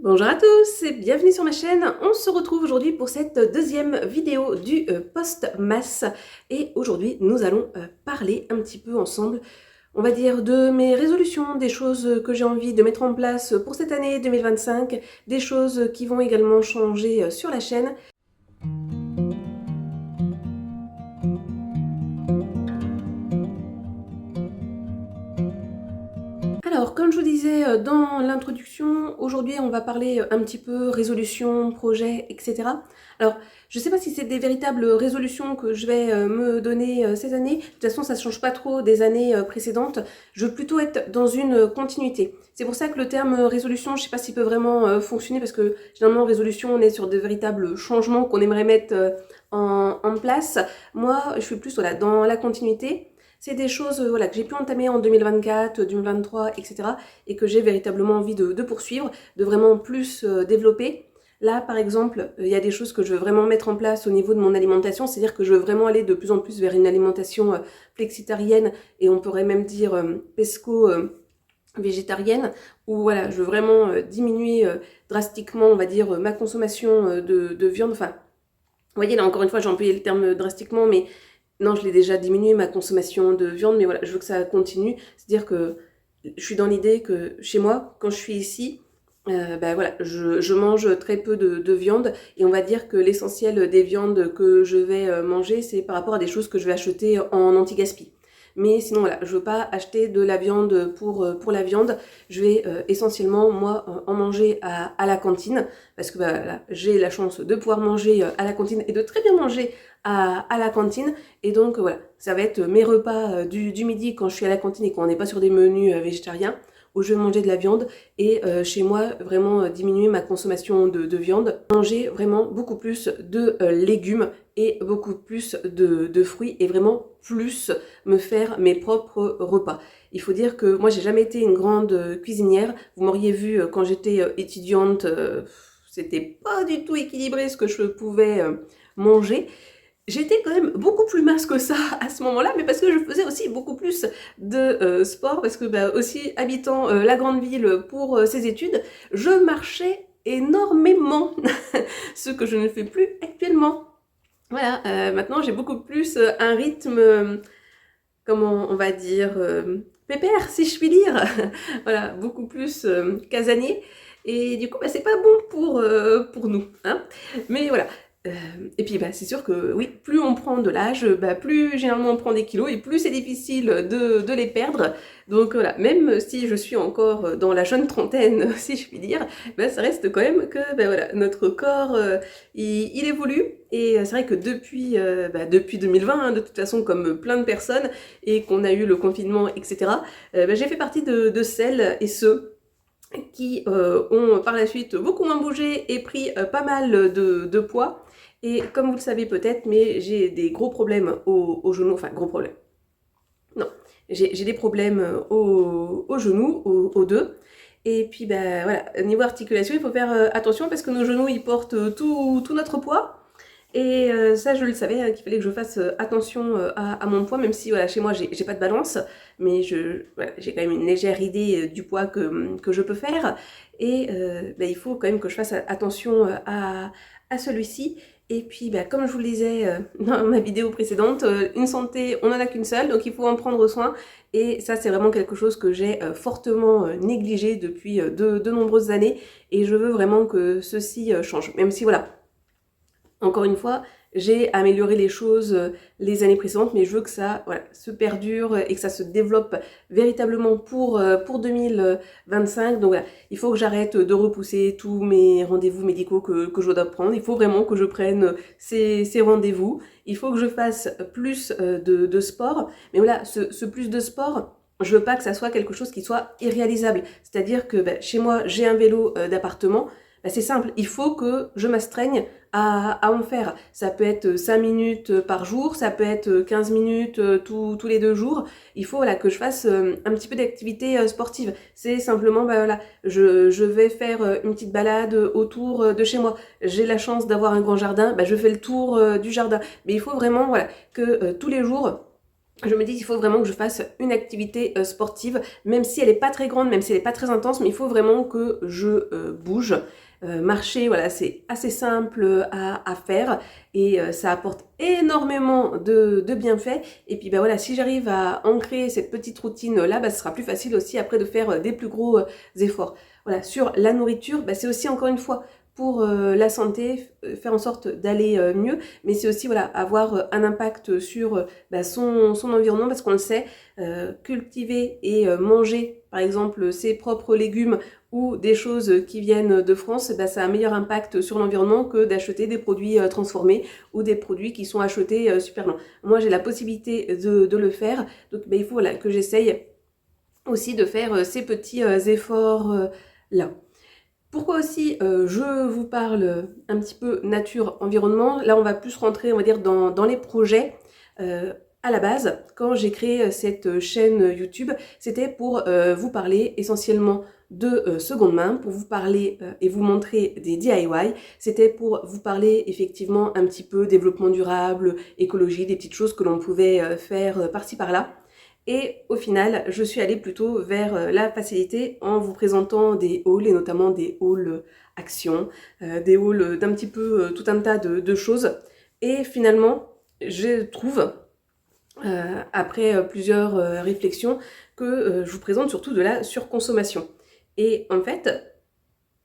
Bonjour à tous et bienvenue sur ma chaîne. On se retrouve aujourd'hui pour cette deuxième vidéo du post-masse et aujourd'hui nous allons parler un petit peu ensemble, on va dire, de mes résolutions, des choses que j'ai envie de mettre en place pour cette année 2025, des choses qui vont également changer sur la chaîne. Alors, comme je vous disais dans l'introduction, aujourd'hui on va parler un petit peu résolution, projet, etc. Alors, je ne sais pas si c'est des véritables résolutions que je vais me donner cette année. De toute façon, ça ne change pas trop des années précédentes. Je veux plutôt être dans une continuité. C'est pour ça que le terme résolution, je ne sais pas s'il peut vraiment fonctionner parce que généralement, résolution, on est sur de véritables changements qu'on aimerait mettre en place. Moi, je suis plus voilà, dans la continuité. C'est des choses voilà, que j'ai pu entamer en 2024, 2023, etc. et que j'ai véritablement envie de poursuivre, de vraiment plus développer. Là, par exemple, il y a des choses que je veux vraiment mettre en place au niveau de mon alimentation, c'est-à-dire que je veux vraiment aller de plus en plus vers une alimentation flexitarienne et on pourrait même dire pesco végétarienne, où voilà, je veux vraiment diminuer drastiquement, on va dire, ma consommation de viande. Enfin, vous voyez, là encore une fois, j'ai employé le terme drastiquement, mais non, je l'ai déjà diminué ma consommation de viande, mais voilà, je veux que ça continue. C'est-à-dire que je suis dans l'idée que chez moi, quand je suis ici, voilà, je mange très peu de viande et on va dire que l'essentiel des viandes que je vais manger, c'est par rapport à des choses que je vais acheter en anti-gaspi. Mais sinon, voilà, je veux pas acheter de la viande pour la viande. Je vais essentiellement, moi, en manger à la cantine parce que voilà, j'ai la chance de pouvoir manger à la cantine et de très bien manger à la cantine. Et donc, voilà, ça va être mes repas du midi quand je suis à la cantine et qu'on n'est pas sur des menus végétariens où je vais manger de la viande et chez moi vraiment diminuer ma consommation de viande, manger vraiment beaucoup plus de légumes et beaucoup plus de fruits et vraiment plus me faire mes propres repas. Il faut dire que moi j'ai jamais été une grande cuisinière, vous m'auriez vu quand j'étais étudiante, c'était pas du tout équilibré ce que je pouvais manger. J'étais quand même beaucoup plus mince que ça à ce moment-là, mais parce que je faisais aussi beaucoup plus de sport, parce que aussi habitant la grande ville pour ses études, je marchais énormément, ce que je ne fais plus actuellement. Voilà, maintenant j'ai beaucoup plus un rythme, comment on va dire, pépère si je puis dire, voilà, beaucoup plus casanier, et du coup c'est pas bon pour nous, hein. Mais voilà, et puis c'est sûr que oui, plus on prend de l'âge, plus généralement on prend des kilos et plus c'est difficile de les perdre. Donc voilà, même si je suis encore dans la jeune trentaine, si je puis dire, ça reste quand même que voilà, notre corps il évolue. Et c'est vrai que depuis 2020, hein, de toute façon, comme plein de personnes, et qu'on a eu le confinement, etc., j'ai fait partie de celles et ceux qui ont par la suite beaucoup moins bougé et pris pas mal de poids. Et comme vous le savez peut-être, mais j'ai des gros problèmes aux genoux, enfin gros problèmes. Non, j'ai des problèmes aux genoux, aux deux. Et puis voilà, niveau articulation, il faut faire attention parce que nos genoux ils portent tout notre poids. Et ça, je le savais, hein, qu'il fallait que je fasse attention à mon poids, même si voilà, chez moi, j'ai pas de balance, mais voilà, j'ai quand même une légère idée du poids que je peux faire. Et il faut quand même que je fasse attention à celui-ci. Et puis, comme je vous le disais dans ma vidéo précédente, une santé, on n'en a qu'une seule, donc il faut en prendre soin. Et ça, c'est vraiment quelque chose que j'ai fortement négligé depuis de nombreuses années. Et je veux vraiment que ceci change, même si voilà. Encore une fois, j'ai amélioré les choses les années précédentes, mais je veux que ça voilà, se perdure et que ça se développe véritablement pour 2025. Donc voilà, il faut que j'arrête de repousser tous mes rendez-vous médicaux que je dois prendre. Il faut vraiment que je prenne ces rendez-vous. Il faut que je fasse plus de sport. Mais voilà, ce plus de sport, je veux pas que ça soit quelque chose qui soit irréalisable. C'est-à-dire que chez moi, j'ai un vélo d'appartement. C'est simple, il faut que je m'astreigne à en faire. Ça peut être 5 minutes par jour, ça peut être 15 minutes tous les 2 jours. Il faut voilà, que je fasse un petit peu d'activité sportive. C'est simplement, voilà, je vais faire une petite balade autour de chez moi. J'ai la chance d'avoir un grand jardin, je fais le tour du jardin. Mais il faut vraiment voilà, que tous les jours, je me dis qu'il faut vraiment que je fasse une activité sportive, même si elle n'est pas très grande, même si elle n'est pas très intense, mais il faut vraiment que je bouge. Marcher, voilà, c'est assez simple à faire et ça apporte énormément de bienfaits. Et puis bah voilà, si j'arrive à ancrer cette petite routine là, bah, ce sera plus facile aussi après de faire des plus gros efforts. Voilà, sur la nourriture, bah, c'est aussi encore une fois pour la santé, faire en sorte d'aller mieux, mais c'est aussi voilà, avoir un impact sur bah, son environnement, parce qu'on le sait, cultiver et manger par exemple ses propres légumes ou des choses qui viennent de France, bah, ça a un meilleur impact sur l'environnement que d'acheter des produits transformés ou des produits qui sont achetés super lents. Moi j'ai la possibilité de le faire, donc bah, il faut voilà, que j'essaye aussi de faire ces petits efforts là. Pourquoi aussi je vous parle un petit peu nature-environnement? Là, on va plus rentrer, on va dire, dans les projets. À la base, quand j'ai créé cette chaîne YouTube, c'était pour vous parler essentiellement de seconde main, pour vous parler et vous montrer des DIY. C'était pour vous parler effectivement un petit peu développement durable, écologie, des petites choses que l'on pouvait faire par-ci par-là. Et au final, je suis allée plutôt vers la facilité en vous présentant des hauls, et notamment des hauls actions, des hauls d'un petit peu tout un tas de choses. Et finalement, je trouve, après plusieurs réflexions, que je vous présente surtout de la surconsommation. Et en fait,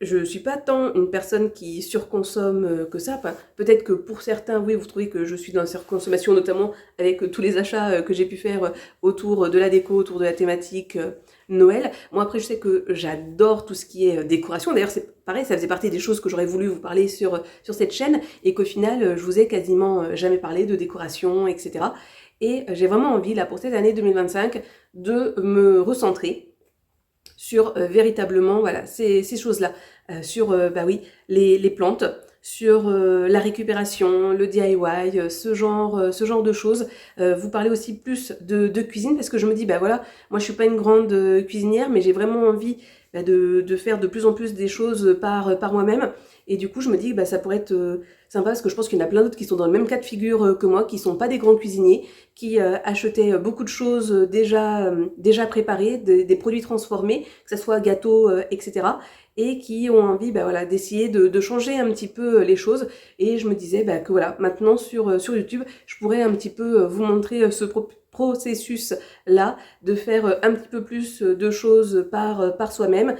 je ne suis pas tant une personne qui surconsomme que ça. Enfin, peut-être que pour certains, oui, vous trouvez que je suis dans la surconsommation, notamment avec tous les achats que j'ai pu faire autour de la déco, autour de la thématique Noël. Moi, après, je sais que j'adore tout ce qui est décoration. D'ailleurs, c'est pareil, ça faisait partie des choses que j'aurais voulu vous parler sur cette chaîne et qu'au final, je vous ai quasiment jamais parlé de décoration, etc. Et j'ai vraiment envie, là, pour cette année 2025, de me recentrer sur véritablement voilà, ces choses-là, sur bah oui, les plantes, sur la récupération, le DIY, ce genre de choses. Vous parlez aussi plus de cuisine parce que je me dis, bah voilà, moi je suis pas une grande cuisinière, mais j'ai vraiment envie bah, de faire de plus en plus des choses par moi-même. Et du coup, je me dis, bah, ça pourrait être sympa parce que je pense qu'il y en a plein d'autres qui sont dans le même cas de figure que moi, qui sont pas des grands cuisiniers, qui achetaient beaucoup de choses déjà préparées, des produits transformés, que ce soit gâteaux, etc. Et qui ont envie bah, voilà, d'essayer de changer un petit peu les choses. Et je me disais bah, que voilà, maintenant sur YouTube, je pourrais un petit peu vous montrer ce processus-là, de faire un petit peu plus de choses par soi-même,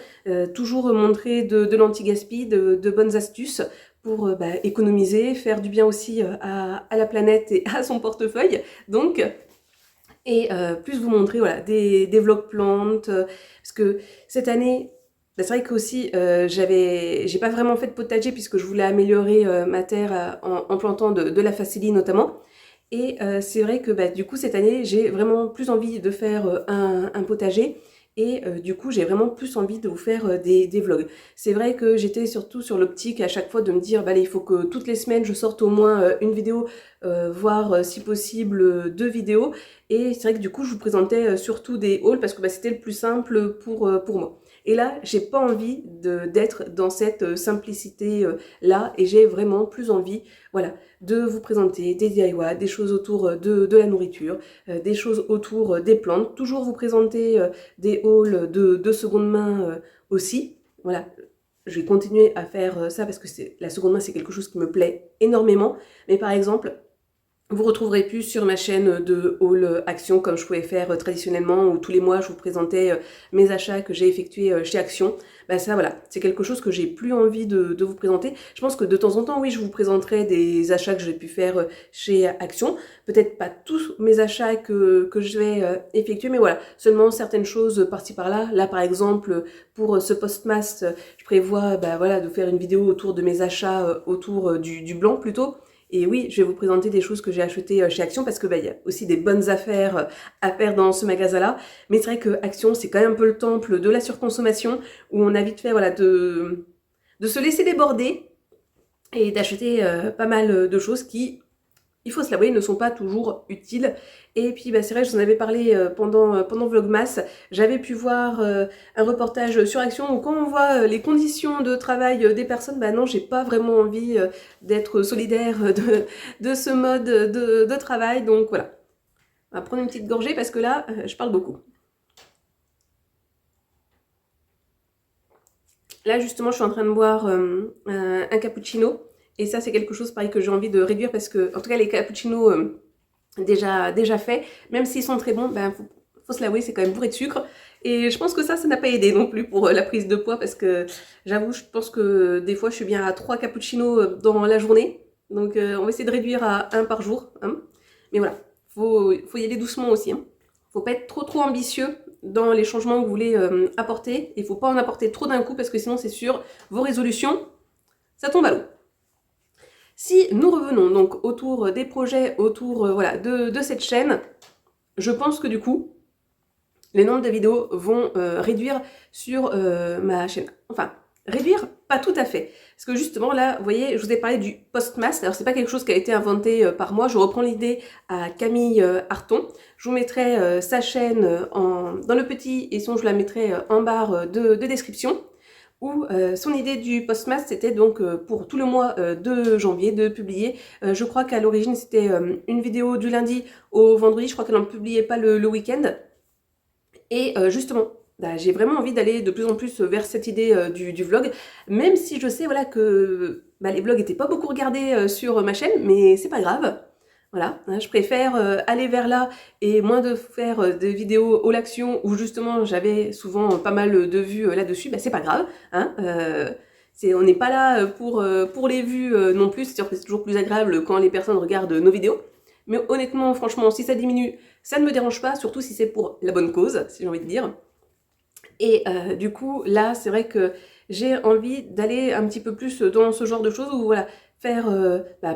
toujours montrer de l'anti-gaspi, de bonnes astuces pour bah, économiser, faire du bien aussi à la planète et à son portefeuille. Donc, et plus vous montrer voilà, des vlogs plantes, parce que cette année, bah, c'est vrai qu'aussi j'ai pas vraiment fait de potager puisque je voulais améliorer ma terre en plantant de la facélie notamment. Et c'est vrai que bah, du coup cette année j'ai vraiment plus envie de faire un potager. Et du coup, j'ai vraiment plus envie de vous faire des vlogs. C'est vrai que j'étais surtout sur l'optique à chaque fois de me dire, bah, allez, il faut que toutes les semaines, je sorte au moins une vidéo, voire si possible deux vidéos. Et c'est vrai que du coup, je vous présentais surtout des hauls parce que bah, c'était le plus simple pour moi. Et là, j'ai pas envie d'être dans cette simplicité-là et j'ai vraiment plus envie, voilà, de vous présenter des DIY, des choses autour de la nourriture, des choses autour des plantes, toujours vous présenter des hauls de seconde main aussi. Voilà, je vais continuer à faire ça parce que la seconde main, c'est quelque chose qui me plaît énormément. Mais par exemple, vous retrouverez plus sur ma chaîne de haul Action comme je pouvais faire traditionnellement où tous les mois je vous présentais mes achats que j'ai effectués chez Action. Bah ça voilà, c'est quelque chose que j'ai plus envie de vous présenter. Je pense que de temps en temps, oui, je vous présenterai des achats que j'ai pu faire chez Action. Peut-être pas tous mes achats que je vais effectuer, mais voilà, seulement certaines choses par-ci par-là. Là par exemple, pour ce Postmas, je prévois bah, voilà, de faire une vidéo autour de mes achats autour du blanc plutôt. Et oui, je vais vous présenter des choses que j'ai achetées chez Action parce que bah, y a aussi des bonnes affaires à faire dans ce magasin-là. Mais c'est vrai que Action, c'est quand même un peu le temple de la surconsommation où on a vite fait voilà, de se laisser déborder et d'acheter pas mal de choses qui, il faut se l'avouer, ne sont pas toujours utiles. Et puis bah, c'est vrai, je vous en avais parlé pendant Vlogmas, j'avais pu voir un reportage sur Action où quand on voit les conditions de travail des personnes, bah non, j'ai pas vraiment envie d'être solidaire de ce mode de travail, donc voilà. On va prendre une petite gorgée parce que là, je parle beaucoup. Là, justement, je suis en train de boire un cappuccino. Et ça, c'est quelque chose, pareil, que j'ai envie de réduire parce que, en tout cas, les cappuccinos déjà faits, même s'ils sont très bons, ben, faut se l'avouer, c'est quand même bourré de sucre. Et je pense que ça n'a pas aidé non plus pour la prise de poids parce que, j'avoue, je pense que des fois, je suis bien à 3 cappuccinos dans la journée. Donc, on va essayer de réduire à 1 par jour. Hein. Mais voilà, faut y aller doucement aussi. Hein. Faut pas être trop ambitieux dans les changements que vous voulez apporter. Il faut pas en apporter trop d'un coup parce que sinon, c'est sûr, vos résolutions, ça tombe à l'eau. Si nous revenons donc autour des projets, autour voilà, de cette chaîne, je pense que du coup, les nombres de vidéos vont réduire sur ma chaîne. Enfin, réduire, pas tout à fait. Parce que justement, là, vous voyez, je vous ai parlé du Postmaster. Alors, c'est pas quelque chose qui a été inventé par moi. Je reprends l'idée à Camille Arton. Je vous mettrai sa chaîne dans le petit et sinon je la mettrai en barre de description. Où son idée du Postmaster, c'était donc pour tout le mois de janvier de publier. Je crois qu'à l'origine, c'était une vidéo du lundi au vendredi. Je crois qu'elle n'en publiait pas le week-end. Et justement, bah, j'ai vraiment envie d'aller de plus en plus vers cette idée du vlog, même si je sais voilà, que bah, les vlogs n'étaient pas beaucoup regardés sur ma chaîne, mais c'est pas grave. Voilà, hein, je préfère aller vers là et moins de faire des vidéos all action où justement j'avais souvent pas mal de vues là-dessus, bah, c'est pas grave. Hein, on n'est pas là pour les vues non plus, c'est sûr que c'est toujours plus agréable quand les personnes regardent nos vidéos. Mais honnêtement, franchement, si ça diminue, ça ne me dérange pas, surtout si c'est pour la bonne cause, si j'ai envie de dire. Et du coup, là, c'est vrai que j'ai envie d'aller un petit peu plus dans ce genre de choses où, voilà, faire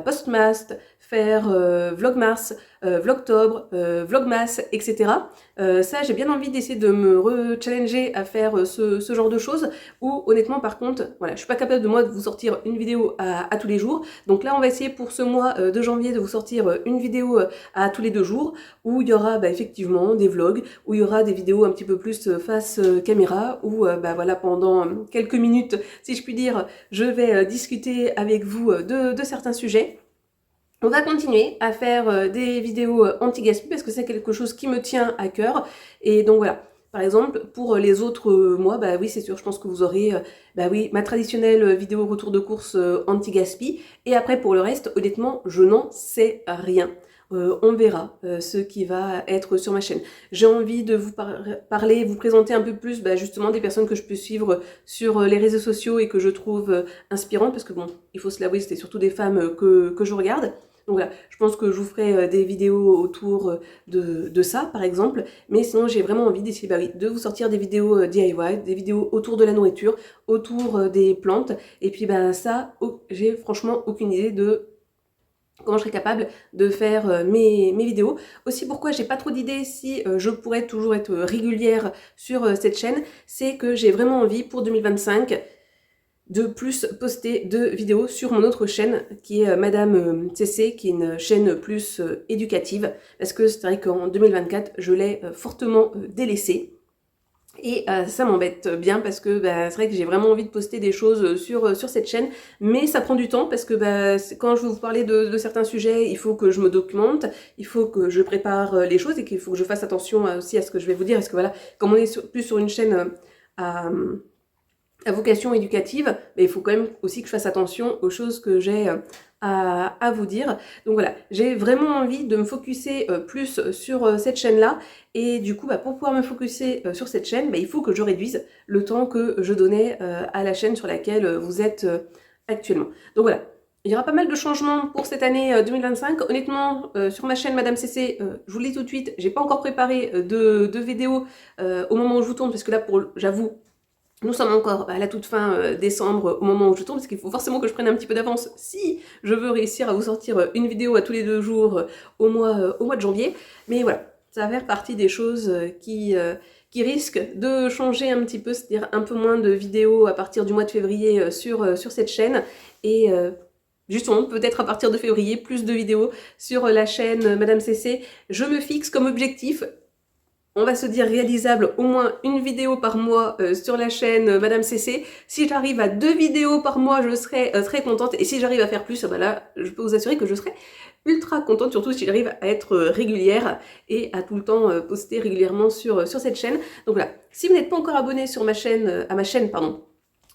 Postmast, faire Vlogmars, Vlogtobre, Vlogmas, etc. Ça, j'ai bien envie d'essayer de me re-challenger à faire ce genre de choses où, honnêtement, par contre, voilà, je suis pas capable de moi de vous sortir une vidéo à tous les jours. Donc là, on va essayer pour ce mois de janvier de vous sortir une vidéo à tous les 2 jours où il y aura effectivement des vlogs, où il y aura des vidéos un petit peu plus face caméra, où voilà, pendant quelques minutes, si je puis dire, je vais discuter avec vous de certains sujets. On va continuer à faire des vidéos anti-gaspi parce que c'est quelque chose qui me tient à cœur. Et donc voilà, par exemple, pour les autres mois, oui, c'est sûr, je pense que vous aurez oui, ma traditionnelle vidéo retour de course anti-gaspi. Et après, pour le reste, honnêtement, je n'en sais rien. On verra ce qui va être sur ma chaîne. J'ai envie de vous parler, vous présenter un peu plus justement des personnes que je peux suivre sur les réseaux sociaux et que je trouve inspirantes, parce que bon, il faut se l'avouer, c'était surtout des femmes que je regarde. Donc voilà, je pense que je vous ferai des vidéos autour de ça, par exemple. Mais sinon, j'ai vraiment envie d'essayer de vous sortir des vidéos DIY, des vidéos autour de la nourriture, autour des plantes. Et puis ça, j'ai franchement aucune idée de comment je serais capable de faire mes vidéos. Aussi, pourquoi j'ai pas trop d'idées si je pourrais toujours être régulière sur cette chaîne, c'est que j'ai vraiment envie pour 2025 de plus poster de vidéos sur mon autre chaîne qui est Madame CC, qui est une chaîne plus éducative, parce que c'est vrai qu'en 2024 je l'ai fortement délaissée. Et ça m'embête bien parce que c'est vrai que j'ai vraiment envie de poster des choses sur cette chaîne, mais ça prend du temps parce que quand je vais vous parler de certains sujets, il faut que je me documente, il faut que je prépare les choses et qu'il faut que je fasse attention aussi à ce que je vais vous dire, parce que voilà, comme on est plus sur une chaîne à vocation éducative, mais il faut quand même aussi que je fasse attention aux choses que j'ai à vous dire. Donc voilà, j'ai vraiment envie de me focuser plus sur cette chaîne-là, et du coup, pour pouvoir me focuser sur cette chaîne, il faut que je réduise le temps que je donnais à la chaîne sur laquelle vous êtes actuellement. Donc voilà, il y aura pas mal de changements pour cette année 2025. Honnêtement, sur ma chaîne Madame CC, je vous le dis tout de suite, j'ai pas encore préparé de vidéos au moment où je vous tourne, parce que là, j'avoue, nous sommes encore à la toute fin décembre au moment où je tourne, parce qu'il faut forcément que je prenne un petit peu d'avance si je veux réussir à vous sortir une vidéo à tous les 2 jours au mois de janvier. Mais voilà, ça va faire partie des choses qui risquent de changer un petit peu, c'est-à-dire un peu moins de vidéos à partir du mois de février sur cette chaîne. Et justement, peut-être à partir de février, plus de vidéos sur la chaîne Madame CC. Je me fixe comme objectif, on va se dire réalisable, au moins une vidéo par mois sur la chaîne Madame CC. Si j'arrive à 2 vidéos par mois, je serai très contente. Et si j'arrive à faire plus, bah là, je peux vous assurer que je serai ultra contente, surtout si j'arrive à être régulière et à tout le temps poster régulièrement sur cette chaîne. Donc voilà, si vous n'êtes pas encore abonné sur ma chaîne, à ma chaîne, pardon,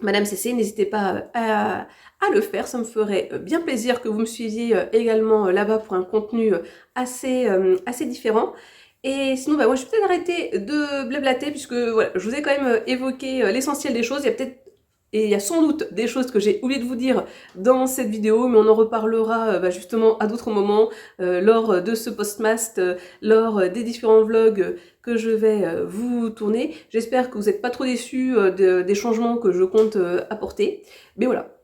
Madame CC, n'hésitez pas à le faire, ça me ferait bien plaisir que vous me suiviez également là-bas pour un contenu assez différent. Et sinon, bah, moi je vais peut-être arrêter de blablater puisque voilà, je vous ai quand même évoqué l'essentiel des choses. Il y a sans doute des choses que j'ai oublié de vous dire dans cette vidéo, mais on en reparlera bah, justement à d'autres moments, lors de ce postmast, lors des différents vlogs que je vais vous tourner. J'espère que vous n'êtes pas trop déçus des changements que je compte apporter. Mais voilà,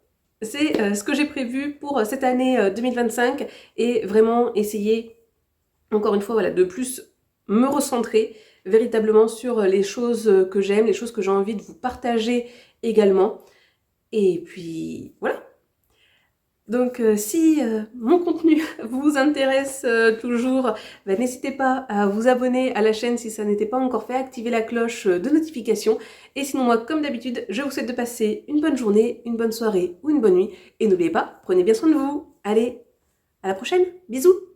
c'est ce que j'ai prévu pour cette année 2025 et vraiment essayer, encore une fois, voilà, de plus me recentrer véritablement sur les choses que j'aime, les choses que j'ai envie de vous partager également. Et puis voilà. Donc si mon contenu vous intéresse toujours, bah, n'hésitez pas à vous abonner à la chaîne si ça n'était pas encore fait, activer la cloche de notification. Et sinon moi, comme d'habitude, je vous souhaite de passer une bonne journée, une bonne soirée ou une bonne nuit. Et n'oubliez pas, prenez bien soin de vous. Allez, à la prochaine, bisous!